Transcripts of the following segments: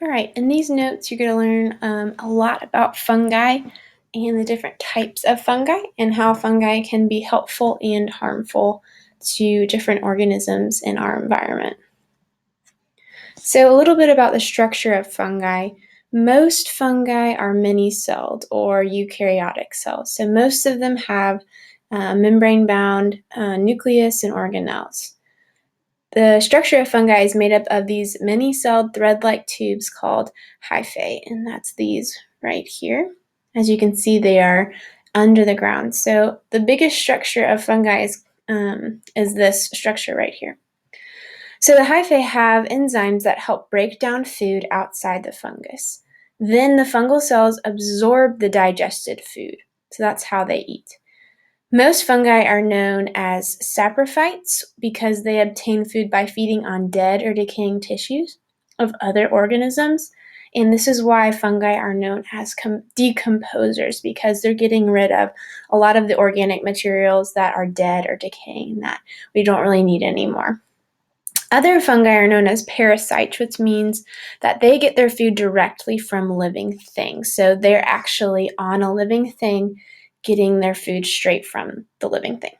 All right, in these notes, you're going to learn a lot about fungi and the different types of fungi and how fungi can be helpful and harmful to different organisms in our environment. So, a little bit about the structure of fungi. Most fungi are many-celled or eukaryotic cells. So, most of them have membrane-bound nucleus and organelles. The structure of fungi is made up of these many-celled thread-like tubes called hyphae, and that's these right here. As you can see, they are under the ground. So the biggest structure of fungi is this structure right here. So the hyphae have enzymes that help break down food outside the fungus. Then the fungal cells absorb the digested food. So that's how they eat. Most fungi are known as saprophytes because they obtain food by feeding on dead or decaying tissues of other organisms. And this is why fungi are known as decomposers, because they're getting rid of a lot of the organic materials that are dead or decaying that we don't really need anymore. Other fungi are known as parasites, which means that they get their food directly from living things. So they're actually on a living thing, getting their food straight from the living thing.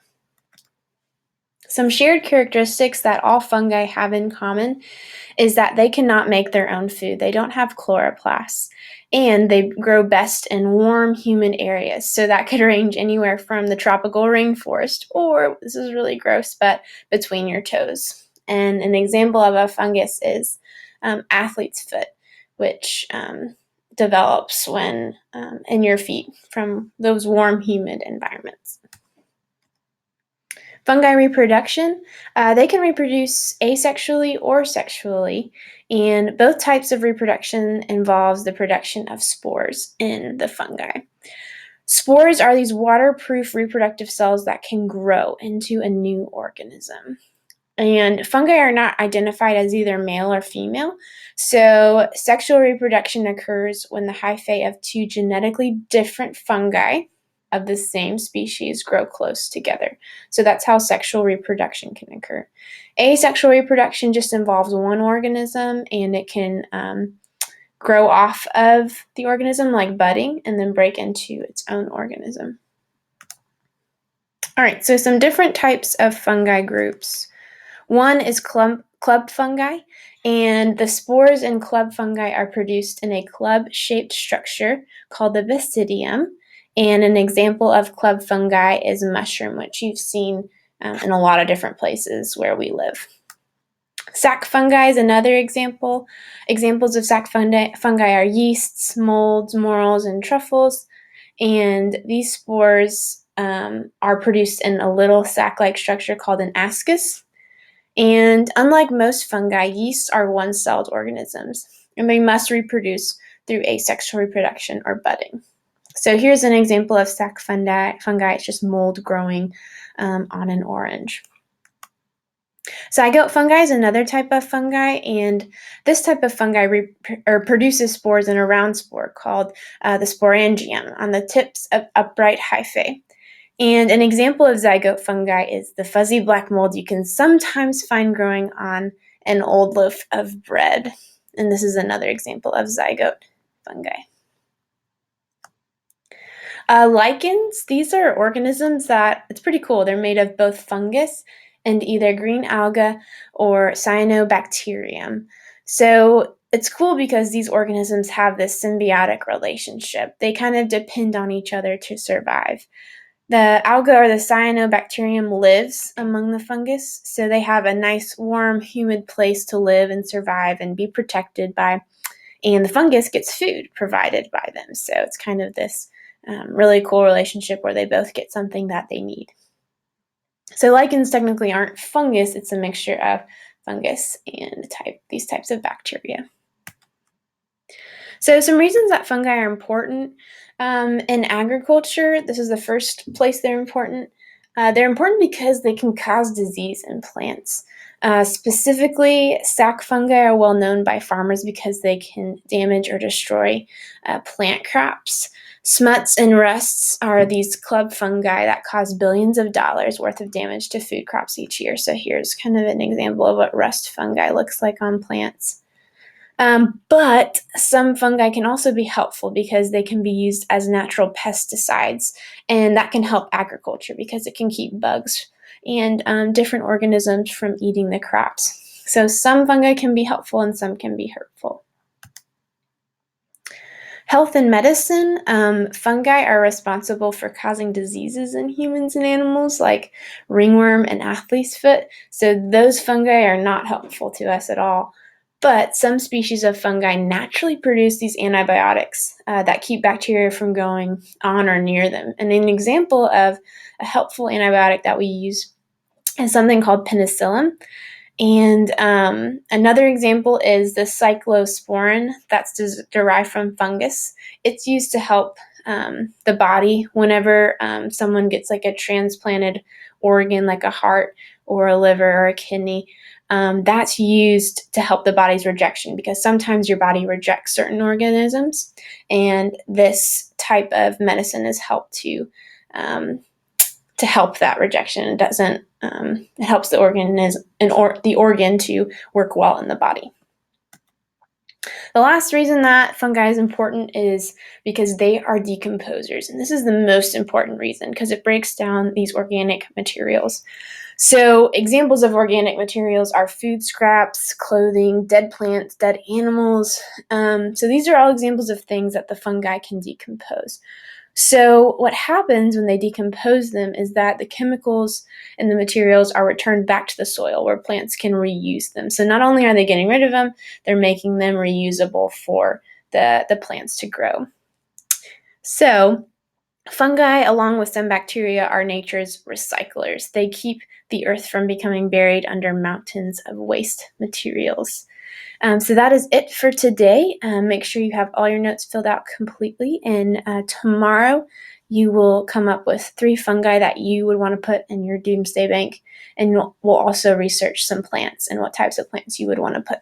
Some shared characteristics that all fungi have in common is that they cannot make their own food. They don't have chloroplasts, and they grow best in warm, humid areas. So that could range anywhere from the tropical rainforest, or, this is really gross, but between your toes. And an example of a fungus is athlete's foot, which develops when in your feet from those warm, humid environments. Fungi reproduction, they can reproduce asexually or sexually, and both types of reproduction involves the production of spores in the fungi. Spores are these waterproof reproductive cells that can grow into a new organism. And fungi are not identified as either male or female, so sexual reproduction occurs when the hyphae of two genetically different fungi of the same species grow close together. So that's how sexual reproduction can occur. Asexual reproduction just involves one organism, and it can grow off of the organism like budding and then break into its own organism. All right, so some different types of fungi groups. One is club fungi, and the spores in club fungi are produced in a club-shaped structure called the basidium. And an example of club fungi is mushroom, which you've seen in a lot of different places where we live. Sac fungi is another example. Examples of sac fungi are yeasts, molds, morels, and truffles. And these spores are produced in a little sac-like structure called an ascus. And unlike most fungi, yeasts are one-celled organisms, and they must reproduce through asexual reproduction or budding. So here's an example of sac fungi. It's just mold growing on an orange. Zygote fungi is another type of fungi, and this type of fungi produces spores in a round spore called the sporangium on the tips of upright hyphae. And an example of zygote fungi is the fuzzy black mold you can sometimes find growing on an old loaf of bread. And this is another example of zygote fungi. Lichens, these are organisms that, it's pretty cool, they're made of both fungus and either green alga or cyanobacterium. So it's cool because these organisms have this symbiotic relationship. They kind of depend on each other to survive. The alga or the cyanobacterium lives among the fungus, so they have a nice, warm, humid place to live and survive and be protected by, and the fungus gets food provided by them. So it's kind of this really cool relationship where they both get something that they need. So lichens technically aren't fungus, it's a mixture of fungus and these types of bacteria. So some reasons that fungi are important. In agriculture, this is the first place they're important. They're important because they can cause disease in plants. Specifically, sac fungi are well known by farmers because they can damage or destroy plant crops. Smuts and rusts are these club fungi that cause billions of dollars worth of damage to food crops each year. So here's kind of an example of what rust fungi looks like on plants. But some fungi can also be helpful because they can be used as natural pesticides, and that can help agriculture because it can keep bugs and different organisms from eating the crops. So some fungi can be helpful and some can be hurtful. Health and medicine, fungi are responsible for causing diseases in humans and animals like ringworm and athlete's foot. So those fungi are not helpful to us at all. But some species of fungi naturally produce these antibiotics that keep bacteria from going on or near them. And an example of a helpful antibiotic that we use is something called penicillin. And another example is the cyclosporin that's derived from fungus. It's used to help the body whenever someone gets like a transplanted organ, like a heart or a liver or a kidney. That's used to help the body's rejection because sometimes your body rejects certain organisms, and this type of medicine is helped to help that rejection. It doesn't. It helps the the organ to work well in the body. The last reason that fungi is important is because they are decomposers, and this is the most important reason because it breaks down these organic materials. So examples of organic materials are food scraps, clothing, dead plants, dead animals. So these are all examples of things that the fungi can decompose. So what happens when they decompose them is that the chemicals and the materials are returned back to the soil where plants can reuse them. So not only are they getting rid of them, they're making them reusable for the plants to grow. So fungi, along with some bacteria, are nature's recyclers. They keep the earth from becoming buried under mountains of waste materials. So that is it for today. Make sure you have all your notes filled out completely, and tomorrow you will come up with 3 fungi that you would want to put in your doomsday bank, and we'll also research some plants and what types of plants you would want to put.